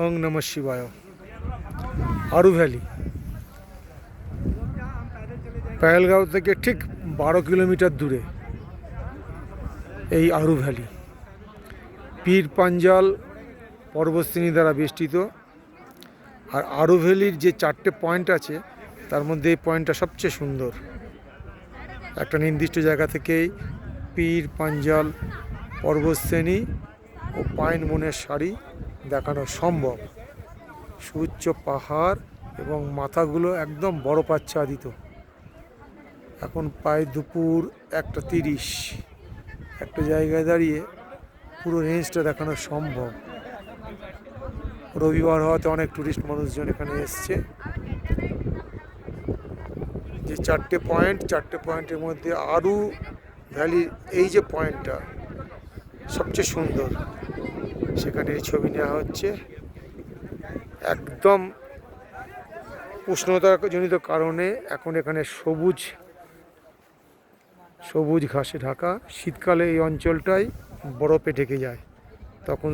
ওং নমঃ শিবায়। আরু ভ্যালি পেহেলগাঁও থেকে ঠিক 12 কিলোমিটার দূরে এই আরু ভ্যালি পীর পাঞ্জাল পর্বতশ্রেণী দ্বারা বেষ্টিত। আর আরু ভ্যালির যে 4টে পয়েন্ট আছে তার মধ্যে এই পয়েন্টটা সবচেয়ে সুন্দর। একটা নির্দিষ্ট জায়গা থেকেই পীর পাঞ্জাল পর্বতশ্রেণী ও পাইন বনের সারি দেখানো সম্ভব। সুউচ্চ পাহাড় এবং মাথাগুলো একদম বরফাচ্ছাদিত। এখন প্রায় দুপুর 1:30। একটা জায়গায় দাঁড়িয়ে পুরো রেঞ্জটা দেখানো সম্ভব। রবিবার হওয়াতে অনেক টুরিস্ট মানুষজন এখানে এসছে। যে 4টে পয়েন্টের মধ্যে আরু ভ্যালির এই যে পয়েন্টটা সবচেয়ে সুন্দর, সেখানে ছবি নেওয়া হচ্ছে। একদম উষ্ণতাজনিত কারণে এখন এখানে সবুজ ঘাসে ঢাকা। শীতকালে এই অঞ্চলটাই বরফে ঢেকে যায়, তখন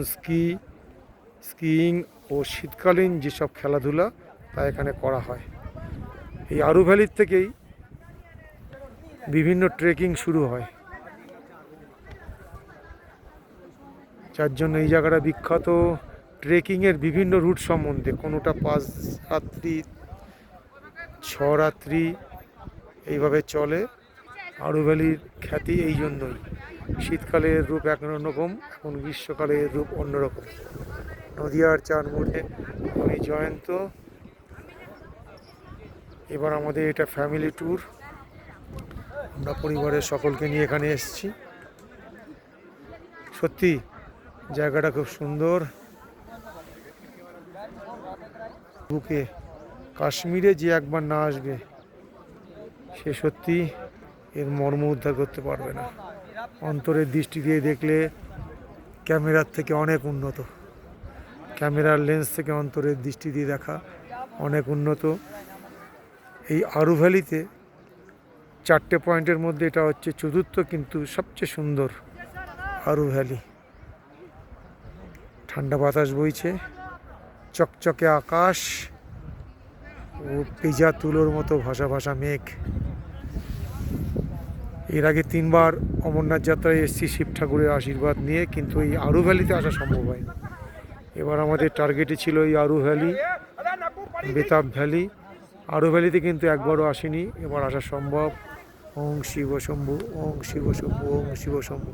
স্কিইং ও শীতকালীন যেসব খেলাধুলা তা এখানে করা হয়। এই আরু ভ্যালির থেকেই বিভিন্ন ট্রেকিং শুরু হয়, যার জন্য এই জায়গাটা বিখ্যাত। ট্রেকিংয়ের বিভিন্ন রুট সম্বন্ধে, কোনোটা 5 রাত্রি 6 রাত্রি এইভাবে চলে। আরু ভ্যালির খ্যাতি এই জন্যই। শীতকালে এর রূপ একরকম, এখন গ্রীষ্মকালে এর রূপ অন্যরকম। নদিয়ার চারমুড়ে আমি জয়ন্ত। এবার আমাদের এটা ফ্যামিলি ট্যুর। আমরা পরিবারের সকলকে নিয়ে এখানে এসেছি। সত্যি জায়গাটা খুব সুন্দর। বুকে কাশ্মীরে যে একবার না আসবে সে সত্যি এর মর্ম উদ্ধার করতে পারবে না। অন্তরের দৃষ্টি দিয়ে দেখলে ক্যামেরার থেকে অনেক উন্নত। ক্যামেরার লেন্স থেকে অন্তরের দৃষ্টি দিয়ে দেখা অনেক উন্নত। এই আরু ভ্যালিতে 4টে পয়েন্টের মধ্যে এটা হচ্ছে চতুর্থ, কিন্তু সবচেয়ে সুন্দর আরু ভ্যালি। ঠান্ডা বাতাস বইছে, চকচকে আকাশ ও পেঁজা তুলোর মতো ভাসা ভাসা মেঘ। এর আগে 3বার অমরনাথ যাত্রায় এসেছি শিব ঠাকুরের আশীর্বাদ নিয়ে, কিন্তু এই আরু ভ্যালিতে আসা সম্ভব হয়নি। এবার আমাদের টার্গেটে ছিল এই আরু ভ্যালি, বেতাব ভ্যালি। আরু ভ্যালিতে কিন্তু একবারও আসেনি, এবার আসা সম্ভব। ওং শিব শম্ভু, ওং শিব শম্ভু, ওং শিব শম্ভু।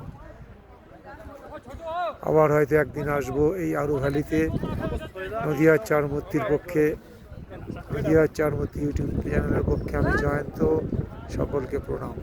আবার হয়তো একদিন আসবো এই আরু ভ্যালিতে। নদিয়ার চারমূর্তির পক্ষে, নদিয়ার চারমূর্তি ইউটিউব চ্যানেলের পক্ষে আমি জয়ন্ত। সকলকে প্রণাম।